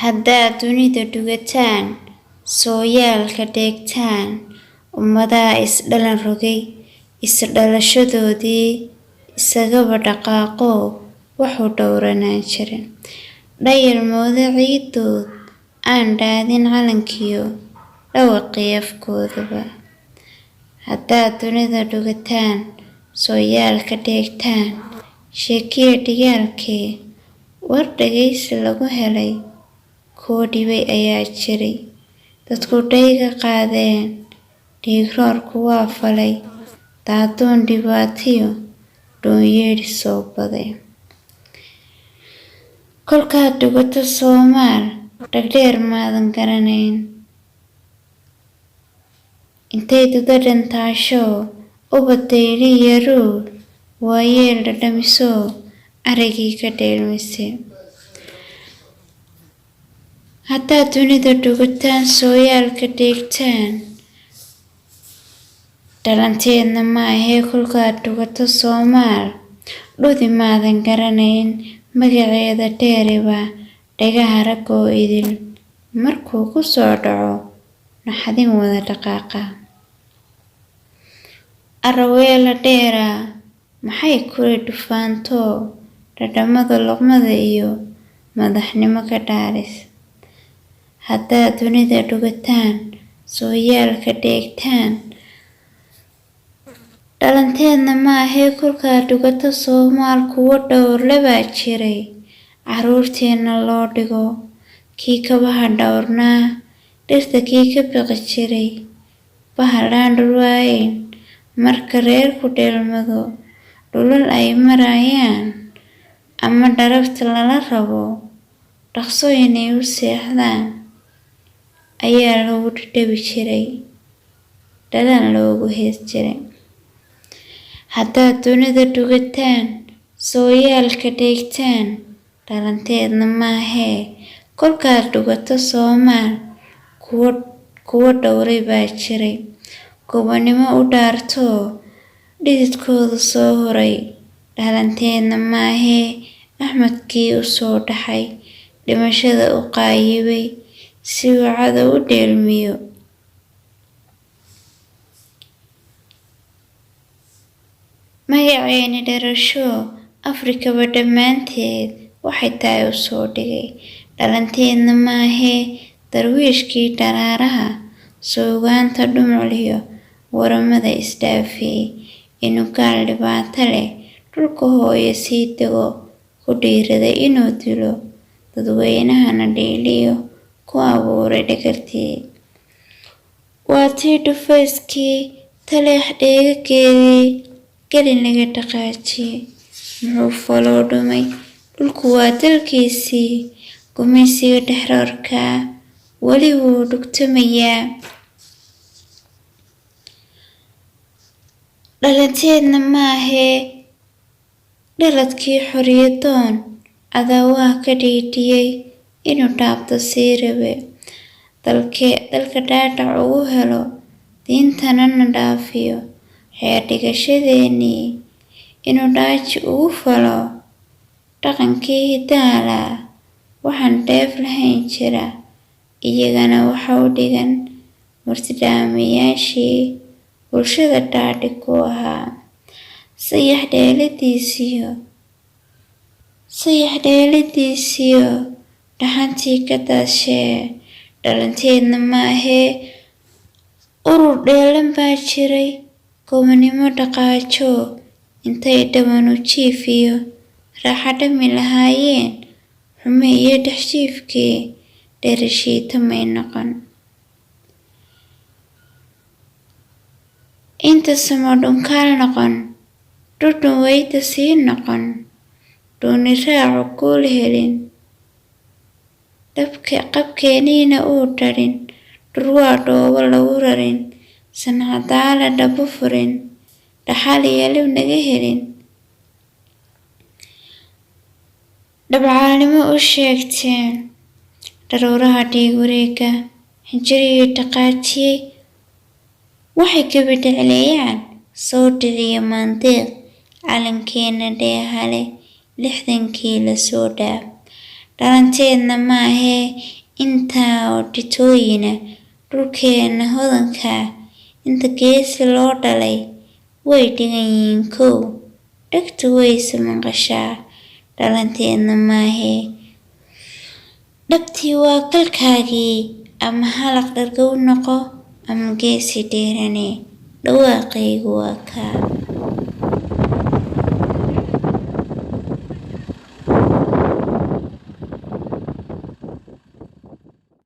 haddaad dunida dhugataan sooyaalka dheegtaan ummadaha isdhalan rogay isdhalashadoodii isagaba dhaqaaqo wuxuu dhowranaan jirin dhayal mooda ciidood aan dhaadin calankiyo dhawaqii afkoodaba haddaad dunida dhugataan sooyaalka dheegtaan sheekiya dhigaalkee war dhagaysi lagu helay koo dhibay ayaa jiray dadku dhayga qaadeen dhiigroorku waa falay daadoon dhibaatiyo dhoonyeedhi soo baday kolkaad dhugato Soomaal dhagdheer maadan garanayn intay dudadan taasho ubadayli yaruur waayeel dhadhamiso aragii ka dheelmise haddaad dunida dhugataan sooyaalka dheegtaan dhalanteedna ma ahee kolkaad dhugato Soomaal dhudi maadan garanayn magaceeda dheeriba dhagaha ragoo idil markuu ku soo dhaco naxadin wada dhaqaaqa araweela dheera maxay kuli dhufaanto dhadhamada luqmada iyo madaxnimo ka dhaaris haddaad dunida dhugataan sooyaalka dheegtaan dhalanteedna ma ahee kolkaad dhugato Soomaal kuwo dhowrle baa jiray caruurteenna loo dhigo kii kabaha dhowrnaa dhirta kii ka biqi jiray bahalaan dhulwaayn marka reerku dheelmado dhulal ay marayaan ama dharabta lala rabo dhaqso inay u seexdaan ayaa lagu dhadhabi jiray dhalan loogu hees jiray haddaad dunida dhugataan sooyaalka dheegtaan dhalanteedna ma ahee kolkaad dhugato Soomaal kuwo dhowray baa jiray gobonimo u dhaarto dhididkooda soo horay dhalanteedna ma ahee axmadkii u soo dhaxay dhimashada u qaayibay si uu cadow u dheelmiyo magaceeni dharasho Afrikaba dhammaanteed waxay tahay u soo dhigay dhalanteedna ma ahee darwiishkii dharaaraha suugaanta dhumucliyo waramada isdhaafiyey inuu gaal dhibaato leh dhulka hooyo sii dego ku dhiiraday inuu dilo dadweynahana dhiiliyo ku abuuray dhagartii waa tii dhufayskii taleex dheegageedii gelin laga dhaqaajiyey muxuu faloo dhumay dhulku waa dalkiisii gumaysiga dhexroorka weli wuu dhugtamayaa dhalanteedna ma ahee dhaladkii xorriyadoon adaawaha ka dhiidhiyey inuu dhaabto sii rabe dalka dhaadhac ugu helo diintana na dhaafiyo xeer dhigashadeenii inuu dhaaji ugu falo dhaqankii hidaala waxaan dheef lahayn jira iyagana waxa u dhigan murtidhaamayaashii bulshada dhaadhi ku ahaa sayax dheelidiisiyo dhaxantii ka daashee dhalanteedna ma ahee urur dheelan baa jiray gobonimo dhaqaajo intay dhaban u jiifiyo raaxa dhami lahaayeen xume iyo dhexjiifkii dherashiita may noqon inta samo dhunkaal noqon dhudhun weyda sii noqon dhuuni raacu guul helin qabkeeniina uu dharin dhurwaa dhoobo lagu rarin sancadaala dhabo furin dhaxal iyo lib naga helin dhabcaalnimo u sheegteen dharuuraha dhiig wareega xinjirihii dhaqaajiyey waxay gabadhecleeyaan soo dhiciyo maandeeq calankeena dheehale 60kii la soo dhaaf dhalanteedna maahee intaa oo dhitooyina dhulkeena hodanka inta geesi loo dhalay way dhigan yihiin kow dhegtu wayse maqashaa dhalanteedna maahee dhabtii waa kalkaagii ama halaq dhargow noqo ama geesi dheerane dhawaaqaygu waa kaa